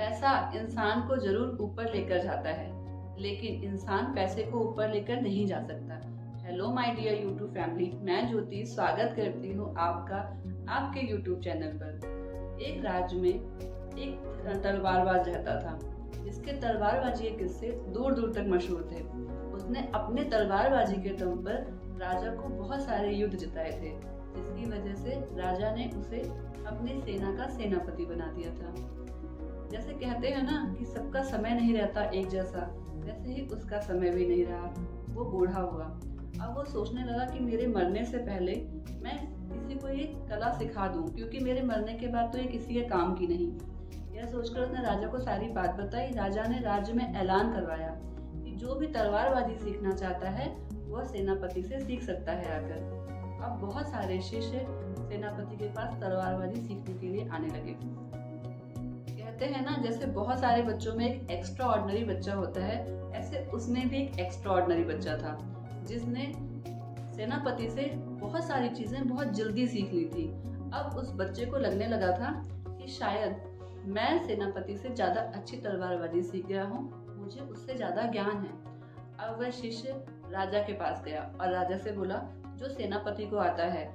पैसा इंसान को जरूर ऊपर लेकर जाता है, लेकिन इंसान पैसे को ऊपर लेकर नहीं जा सकता। Hello my dear YouTube family, मैं ज्योति स्वागत करती हूँ आपका आपके यूट्यूब चैनल पर। एक राज्य में एक तलवारबाज रहता था, जिसके तलवारबाजी के किस्से दूर दूर तक मशहूर थे। उसने अपने तलवारबाजी के दम पर राजा को बहुत सारे युद्ध जिताए थे, जिसकी वजह से राजा ने उसे अपनी सेना का सेनापति बना दिया था। जैसे कहते हैं ना कि सबका समय नहीं रहता एक जैसा, वैसे ही उसका समय भी नहीं रहा। वो बूढ़ा हुआ। अब वो सोचने लगा कि मेरे मरने से पहले मैं किसी को ये कला सिखा दूं, क्योंकि मेरे मरने के बाद तो ये किसी के काम की नहीं। यह सोचकर उसने राजा को सारी बात बताई। राजा ने राज्य में ऐलान करवाया कि जो भी तलवारबाजी सीखना चाहता है वह सेनापति से सीख सकता है आकर। अब बहुत सारे शिष्य सेनापति के पास तलवारबाजी सीखने के लिए आने लगे। कहते हैं ना, जैसे बहुत सारे बच्चों में एक एक्स्ट्रा ऑर्डिनरी बच्चा होता है, ऐसे उसमें भी एक एक्स्ट्रा ऑर्डिनरी बच्चा था, जिसने सेनापति से बहुत सारी चीजें बहुत जल्दी सीख ली थी। अब उस बच्चे को लगने लगा था कि शायद मैं सेनापति से ज्यादा अच्छी तलवारबाजी सीख गया हूँ, मुझे उससे ज्यादा ज्ञान है। अब वह शिष्य राजा के पास गया और राजा से बोला, जो सेनापति को आता है,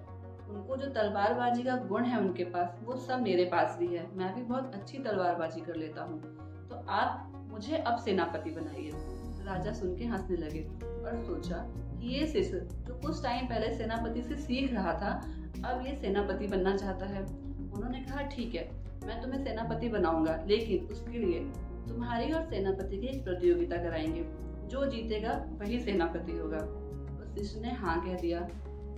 उनको जो तलवारबाजी का गुण है उनके पास, वो सब मेरे पास भी है। मैं भी बहुत अच्छी तलवारबाजी कर लेता हूँ, तो आप मुझे अब सेनापति बनाइए। राजा सुन के हंसने लगे और सोचा कि ये शिष्य जो कुछ टाइम पहले सेनापति से सीख रहा था, अब ये सेनापति बनना चाहता है। उन्होंने कहा, ठीक है, मैं तुम्हें सेनापति बनाऊंगा, लेकिन उसके लिए तुम्हारी और सेनापति की एक प्रतियोगिता कराएंगे। जो जीतेगा वही सेनापति होगा। उस शिष्य ने हाँ कह दिया।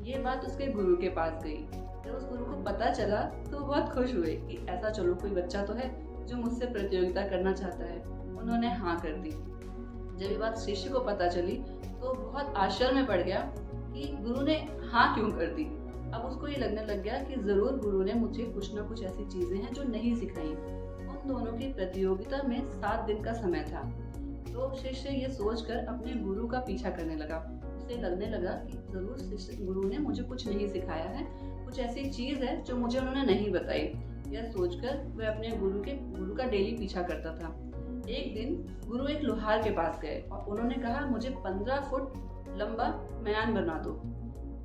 ये बात उसके गुरु के पास गई। जब उस गुरु को पता चला तो बहुत खुश हुए कि ऐसा चलो कोई बच्चा तो है जो मुझसे प्रतियोगिता करना चाहता है। उन्होंने हाँ कर दी। जब ये बात शिष्य को पता चली तो बहुत आश्चर्य में पड़ गया कि गुरु ने हाँ क्यों कर दी। अब उसको ये लगने लग गया कि जरूर गुरु ने मुझे कुछ ना कुछ ऐसी चीजें हैं जो नहीं सिखाई। उन दोनों की प्रतियोगिता में 7 दिन का समय था। तो शिष्य ये सोचकर अपने गुरु का पीछा करने लगा। उसे लगने लगा कि जरूर शिष्य गुरु ने मुझे कुछ नहीं सिखाया है, कुछ ऐसी चीज है जो मुझे उन्होंने नहीं बताई। यह सोचकर वह अपने गुरु का डेली पीछा करता था। एक दिन गुरु एक लोहार के पास गए और उन्होंने कहा, मुझे 15 फुट लंबा मयान बना दो।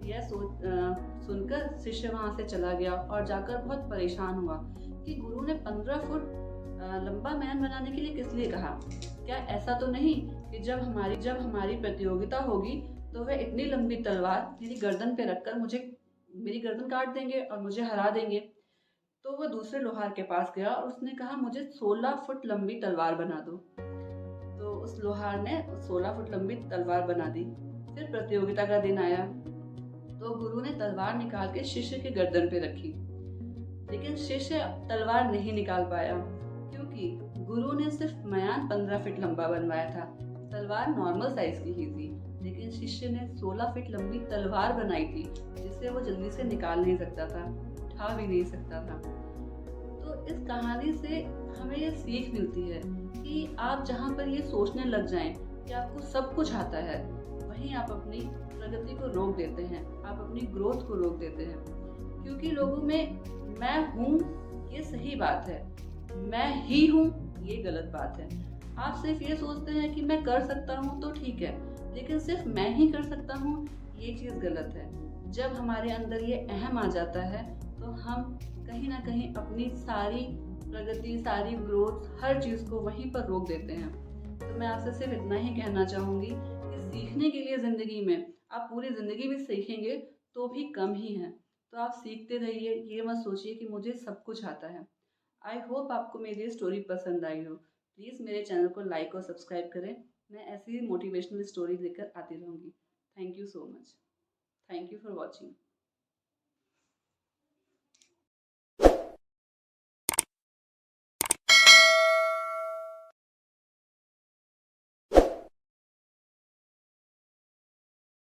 यह सुनकर शिष्य वहां से चला गया और जाकर बहुत परेशान हुआ कि गुरु ने 15 फुट लंबा मयान बनाने के लिए किस लिए कहा। क्या ऐसा तो नहीं कि जब हमारी प्रतियोगिता होगी तो वह इतनी लंबी तलवार मेरी गर्दन पे रखकर मेरी गर्दन काट देंगे और मुझे हरा देंगे। तो वह दूसरे लोहार के पास गया और उसने कहा, मुझे 16 फुट लंबी तलवार बना दो। तो उस लोहार ने 16 फुट लंबी तलवार बना दी। फिर प्रतियोगिता का दिन आया तो गुरु ने तलवार निकाल के शिष्य के गर्दन पे रखी, लेकिन शिष्य तलवार नहीं निकाल पाया, क्योंकि गुरु ने सिर्फ मयान 15 फीट लंबा बनवाया था। तलवार नॉर्मल साइज की ही थी, लेकिन शिष्य ने 16 फीट लंबी तलवार बनाई थी, जिसे वो जल्दी से निकाल नहीं सकता था, उठा भी नहीं सकता था। तो इस कहानी से हमें ये सीख मिलती है कि आप जहाँ पर ये सोचने लग जाएं कि आपको सब कुछ आता है, वहीं आप अपनी प्रगति को रोक देते हैं, आप अपनी ग्रोथ को रोक देते हैं। क्योंकि लोगों में मैं हूँ ये सही बात है, मैं ही हूँ ये गलत बात है। आप सिर्फ ये सोचते हैं कि मैं कर सकता हूँ तो ठीक है, लेकिन सिर्फ मैं ही कर सकता हूँ ये चीज़ गलत है। जब हमारे अंदर ये अहम आ जाता है तो हम कहीं ना कहीं अपनी सारी प्रगति, सारी ग्रोथ, हर चीज़ को वहीं पर रोक देते हैं। तो मैं आपसे सिर्फ इतना ही कहना चाहूँगी कि सीखने के लिए ज़िंदगी में आप पूरी ज़िंदगी भी सीखेंगे तो भी कम ही है। तो आप सीखते रहिए, ये मत सोचिए कि मुझे सब कुछ आता है। आई होप आपको मेरी स्टोरी पसंद आई हो। प्लीज़ मेरे चैनल को लाइक और सब्सक्राइब करें। मैं ऐसी ही मोटिवेशनल स्टोरी लेकर आती रहूँगी। Thank you so much. Thank you for watching.